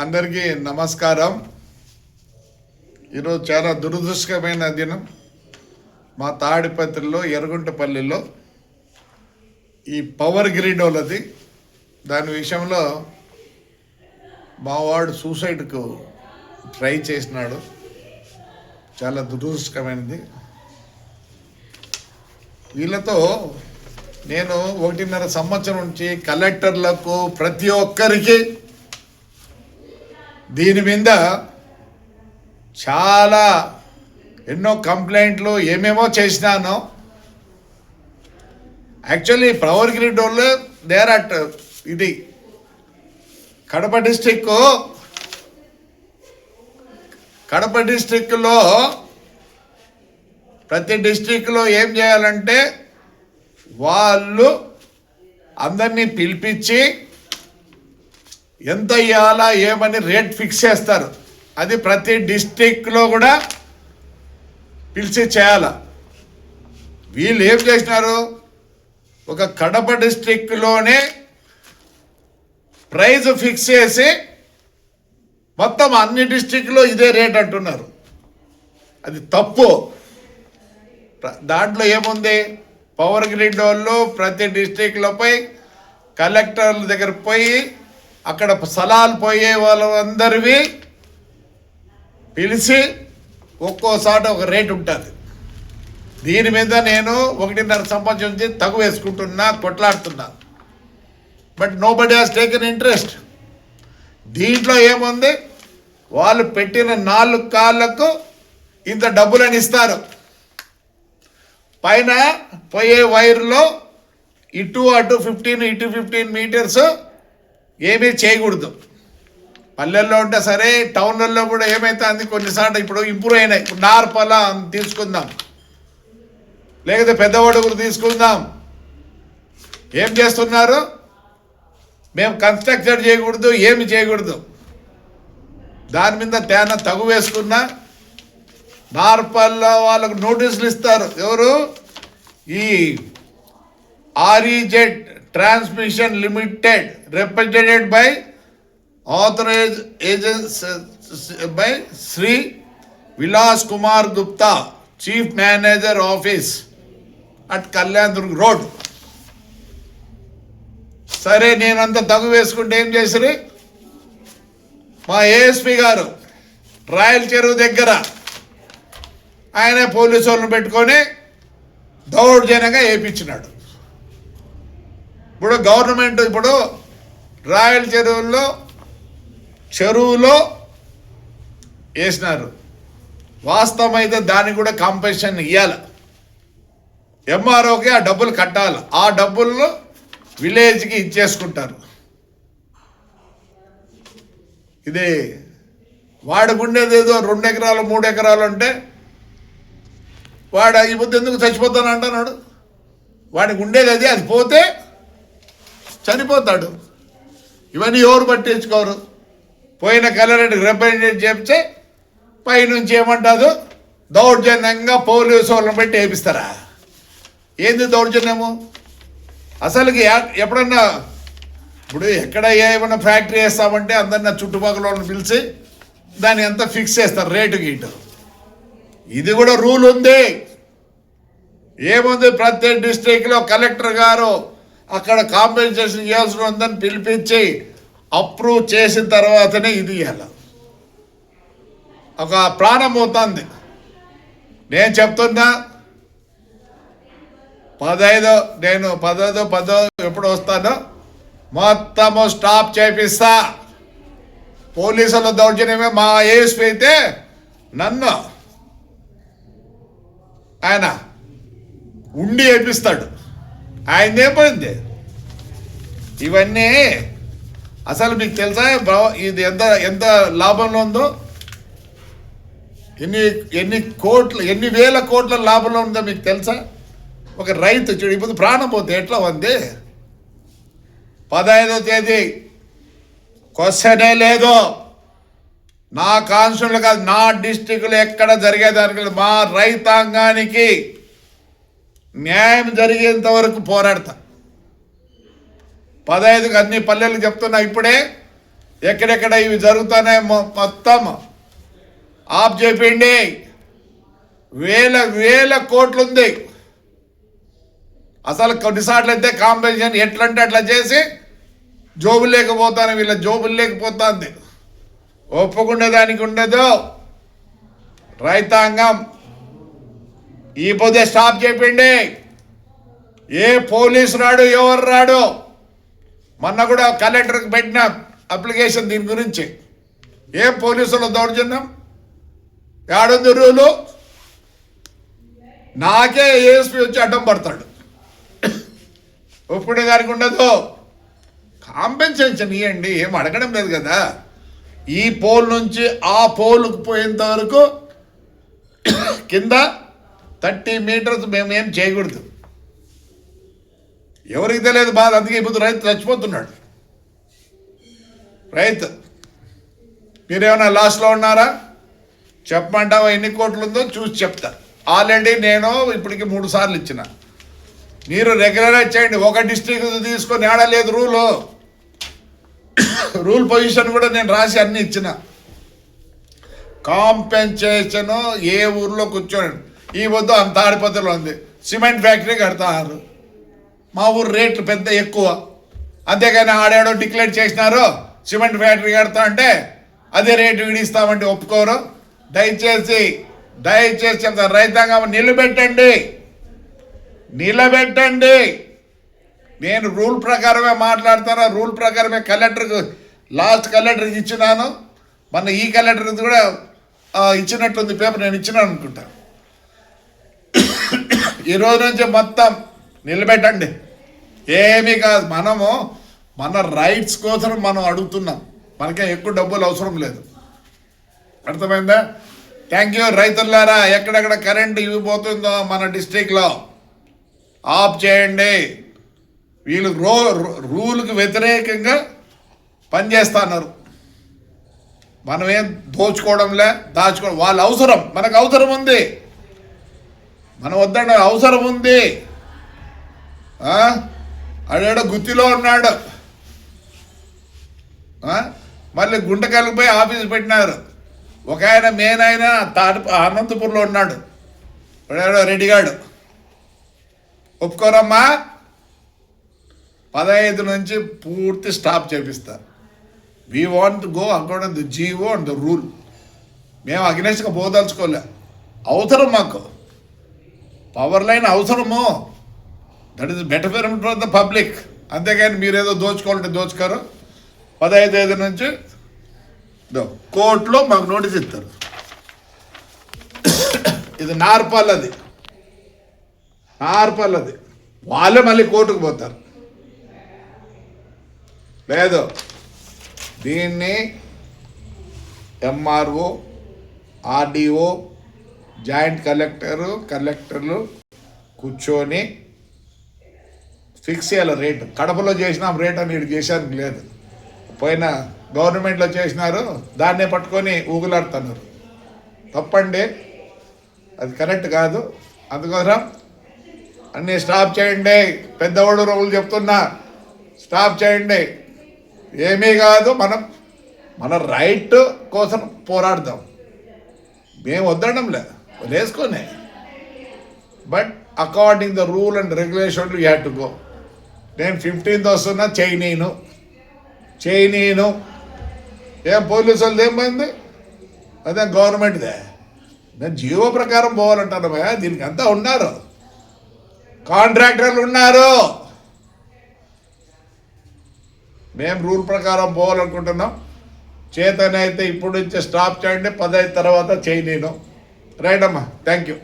అందరికీ నమస్కారం. ఈరోజు చాలా దురదృష్టకరమైన దినం. మా తాడిపత్రిలో ఎర్రగుంటపల్లిలో ఈ పవర్ గ్రిడ్ వాళ్ళది, దాని విషయంలో మా వాడు సూసైడ్కు ట్రై చేసినాడు. చాలా దురదృష్టకరమైనది. వీళ్ళతో నేను 1.5 సంవత్సరం నుంచి కలెక్టర్లకు ప్రతి ఒక్కరికి దీని మీద చాలా ఎన్నో కంప్లైంట్లు ఏమేమో చేసినాను. యాక్చువల్లీ పవర్ గ్రిడ్ వాళ్ళు దేర్ అట్ ఇది కడప డిస్టిక్లో ప్రతి డిస్టిక్లో ఏం చేయాలంటే వాళ్ళు అందరినీ పిలిపించి ఎంత ఇవ్వాలా ఏమని రేట్ ఫిక్స్ చేస్తారు. అది ప్రతి డిస్టిక్లో కూడా పిలిచి చేయాల. వీళ్ళు ఏం చేసినారు, ఒక కడప డిస్టిక్లోనే ప్రైజ్ ఫిక్స్ చేసి మొత్తం అన్ని డిస్టిక్లో ఇదే రేట్ అంటున్నారు. అది తప్పు. దాంట్లో ఏముంది, పవర్ గ్రిడ్ వాళ్ళు ప్రతి డిస్టిక్లపై కలెక్టర్ల దగ్గర పోయి అక్కడ స్థలాలు పోయే వాళ్ళందరివి పిలిచి ఒక్కోసారి ఒక రేట్ ఉంటుంది. దీని మీద నేను 1.5 సంవత్సరం నుంచి తగు వేసుకుంటున్నా, కొట్లాడుతున్నా. But nobody has taken interest. దీంట్లో ఏముంది, వాళ్ళు పెట్టిన 4 కాళ్ళకు ఇంత డబ్బులని ఇస్తారు. పైన పోయే వైర్లో ఇటు అటు 15 మీటర్స్ ఏమీ చేయకూడదు. పల్లెల్లో ఉంటే సరే, టౌన్లలో కూడా ఏమైతుంది కొన్నిసార్లు ఇప్పుడు ఇంప్రూవ్ అయినాయి. ఇప్పుడు నార్పల తీసుకుందాం, లేకపోతే పెద్దవాడుగురు తీసుకుందాం. ఏం చేస్తున్నారు, మేము కన్స్ట్రక్షన్ చేయకూడదు, ఏమి చేయకూడదు. దాని మీద తేన తగు వేసుకున్నా నార్పల్లో వాళ్ళకు నోటీసులు ఇస్తారు. ఎవరు, ఈ REZ transmission limited, represented by authorised agents by Shri Vilas Kumar Gupta, chief manager office at Kalyan Durg road. సరే, నేనంతా తగు వేసుకుంటే ఏం చేసిరి, మా ASP గారు రాయల్ చెరువు దగ్గర ఆయనే పోలీసు వాళ్ళని పెట్టుకొని దౌర్జన్యంగా వేయించినాడు. ఇప్పుడు గవర్నమెంట్ ఇప్పుడు రాయల్ చెరువులో వేసినారు. వాస్తవం అయితే దానికి కూడా కాంపెన్సేషన్ ఇవ్వాలి. MROకి ఆ డబ్బులు కట్టాలి. ఆ డబ్బులను విలేజ్కి ఇచ్చేసుకుంటారు. ఇది వాడుకుండేది ఏదో 2 ఎకరాలు 3 ఎకరాలు అంటే వాడు ఈ పొద్దు ఎందుకు చచ్చిపోతాను అంటున్నాడు. వాడికి ఉండేది అది పోతే చనిపోతాడు. ఇవన్నీ ఎవరు పట్టించుకోరు. పోయిన కలెక్టర్కి రిప్రజెంట్ చెప్తే పైనుంచి ఏమంటారు, దౌర్జన్యంగా పోలీసు వాళ్ళని పెట్టి వేపిస్తారా? ఏంది దౌర్జన్యము అసలుకి? ఎప్పుడన్నా ఇప్పుడు ఎక్కడ ఏమైనా ఫ్యాక్టరీ వేస్తామంటే అందరినీ చుట్టుపక్కల వాళ్ళని పిలిచి దాన్ని ఎంత ఫిక్స్ చేస్తారు, రేటు గీటు. ఇది కూడా రూల్ ఉంది. ఏముంది, ప్రతి డిస్ట్రిక్ట్లో కలెక్టర్ గారు అక్కడ కాంపెన్సేషన్ ఇవ్వాల్సి ఉందని పిలిపించి అప్రూవ్ చేసిన తర్వాతనే ఇది ఇవ్వాలి. ఒక ప్రాణం పోతుంది. నేను చెప్తున్నా, 15 ఎప్పుడు వస్తానో మొత్తము స్టాప్ చేపిస్తా. పోలీసుల దౌర్జన్యమే. మా ASP అయితే నన్ను ఆయన ఉండి వేపిస్తాడు. ఆయన ఏమైంది ఇవన్నీ అసలు మీకు తెలుసా? ఇది ఎంత లాభంలో ఉందో, ఎన్ని వేల కోట్ల లాభంలో ఉందో మీకు తెలుసా? ఒక రైతు చూడు, ఇప్పుడు ప్రాణం పోతే ఎట్లా ఉంది. 15వ తేదీ క్వశ్చనే లేదు. నా కాన్స్టిట్యూన్సీలో కాదు, నా డిస్టిక్లో ఎక్కడ జరిగేదానికి మా రైతాంగానికి న్యాయం జరిగేంత వరకు పోరాడతా. 15కి అన్ని పల్లెలకు చెప్తున్నా. ఇప్పుడే ఎక్కడెక్కడ ఇవి జరుగుతున్నాయి మొత్తం ఆఫ్ చేయండి. వేల వేల కోట్లు ఉంది. అసలు కొన్నిసార్లు అయితే కాంపెన్సేషన్ ఎట్లంటే అట్లా చేసి జోబులు లేకపోతాను, వీళ్ళ జోబులు లేకపోతుంది. ఒప్పుకునే దానికి ఉండదు. రైతాంగం ఈ పొద్దే స్టాప్ చేయండి. ఏ పోలీసు రాడు, ఎవరు రాడు. మొన్న కూడా కలెక్టర్కి పెట్టిన అప్లికేషన్ దీని గురించి. ఏ పోలీసుల దౌర్జన్యం ఏడుంది రూలు? నాకే ఏఎస్పీ వచ్చి అడ్డం పడతాడు. ఒప్పుకునే దానికి ఉండదు. కాంపెన్సేషన్ ఇవ్వండి, ఏం అడగడం లేదు కదా. ఈ పోల్ నుంచి ఆ పోలుకు పోయేంత వరకు కింద 30 మీటర్స్ మేమేం చేయకూడదు. ఎవరికి తెలియదు బాధ. అందుకే ఇప్పుడు రైతు చచ్చిపోతున్నాడు. రైతు మీరేమైనా లాస్ట్లో ఉన్నారా? చెప్పమంటావా ఎన్ని కోట్లు ఉందో చూసి చెప్తా. ఆల్రెడీ నేను ఇప్పటికి 3 సార్లు ఇచ్చిన. మీరు రెగ్యులరైజ్ చేయండి. ఒక డిస్ట్రిక్ట్ తీసుకొని ఆడలేదు రూల్ పొజిషన్ కూడా నేను రాసి అన్ని ఇచ్చిన. కాంపెన్సేషన్ ఏ ఊర్లో కూర్చోండి. ఈ వద్దు అంత ఆడిపత్రిలో ఉంది. సిమెంట్ ఫ్యాక్టరీ కడతారు. మా ఊరు రేట్లు పెద్ద ఎక్కువ. అంతేగాని ఆడేడో డిక్లేర్ చేసినారు సిమెంట్ ఫ్యాక్టరీ కడతా అంటే అదే రేటు విడిస్తామంటే ఒప్పుకోరు. దయచేసి చెప్తాను, రైతాంగం నిలబెట్టండి. నేను రూల్ ప్రకారమే మాట్లాడతాను. రూల్ ప్రకారమే లాస్ట్ కలెక్టర్కి ఇచ్చినాను. మన ఈ కలెక్టర్కి కూడా ఇచ్చినట్టుంది పేపర్. నేను ఇచ్చినాను అనుకుంటా. ఈ రోజు నుంచి మొత్తం నిలబెట్టండి. ఏమీ కాదు. మన రైట్స్ కోసం మనం అడుగుతున్నాం. మనకే ఎక్కువ డబ్బులు అవసరం లేదు. అర్థమైందా? Thank you. రైతులారా, ఎక్కడెక్కడ కరెంట్ ఇవ్వబోతుందో మన డిస్ట్రిక్ట్లో ఆఫ్ చేయండి. వీళ్ళు రూల్కి వ్యతిరేకంగా పనిచేస్తున్నారు. మనమేం దాచుకోవడం. వాళ్ళ అవసరం, మనకు అవసరం ఉంది. మనం వద్దండి, అవసరం ఉంది. ఆడేడో గుత్తిలో ఉన్నాడు. మళ్ళీ గుంటకల్కి పోయి ఆఫీస్ పెట్టినారు. ఒక ఆయన మెయిన్ ఆయన అనంతపూర్లో ఉన్నాడు. వాడేడో రెడ్డిగాడు. ఒప్పుకోరమ్మా. 15 నుంచి పూర్తి స్టాప్ చేపిస్తారు. We want to go according the GO and the rule. మేము అగ్నెస్ట్గా పోదలుచుకోలే. అవసరం మాకు పవర్ లైన్ అవసరము. That is better for the public. అంతేగాని మీరేదో దోచుకోవాలంటే దోచుకోరు. 15 నుంచి కోర్టులో మాకు నోటీస్ ఇస్తారు. ఇది నార్పల్లది. వాళ్ళే మళ్ళీ కోర్టుకు పోతారు. లేదు, దీన్ని ఎంఆర్ఓ, ఆర్డీఓ, జాయింట్ కలెక్టర్లు కూర్చొని ఫిక్స్ చేయాలి రేటు. కడపలో చేసినాం రేట్ అని ఇటు చేశానికి లేదు. పోయిన గవర్నమెంట్లో చేసినారు, దాన్నే పట్టుకొని ఊగులాడుతున్నారు. తప్పండి, అది కరెక్ట్ కాదు. అందుకోసం అన్నీ స్టాప్ చేయండి. పెద్దవాడు రోజులు చెప్తున్నా, స్టాప్ చేయండి. ఏమీ కాదు, మన రైట్ కోసం పోరాడదాం. మేము వద్దడంలే, వేసుకొని. But according the rule and regulation you have to go. నేను 15th వస్తున్నా, చేయనీను. ఏం పోలీసు వాళ్ళది ఏమైంది? అదే గవర్నమెంట్దే. నేను జీవో ప్రకారం పోవాలంటాను భయ. దీనికి అంతా ఉన్నారు, కాంట్రాక్టర్లు ఉన్నారు. మేము రూల్ ప్రకారం పోవాలనుకుంటున్నాం. చేతనైతే ఇప్పుడు నుంచి స్టాప్ చేయండి. 15 తర్వాత చేయనీను. రైట్ అమ్మా, థ్యాంక్ యూ.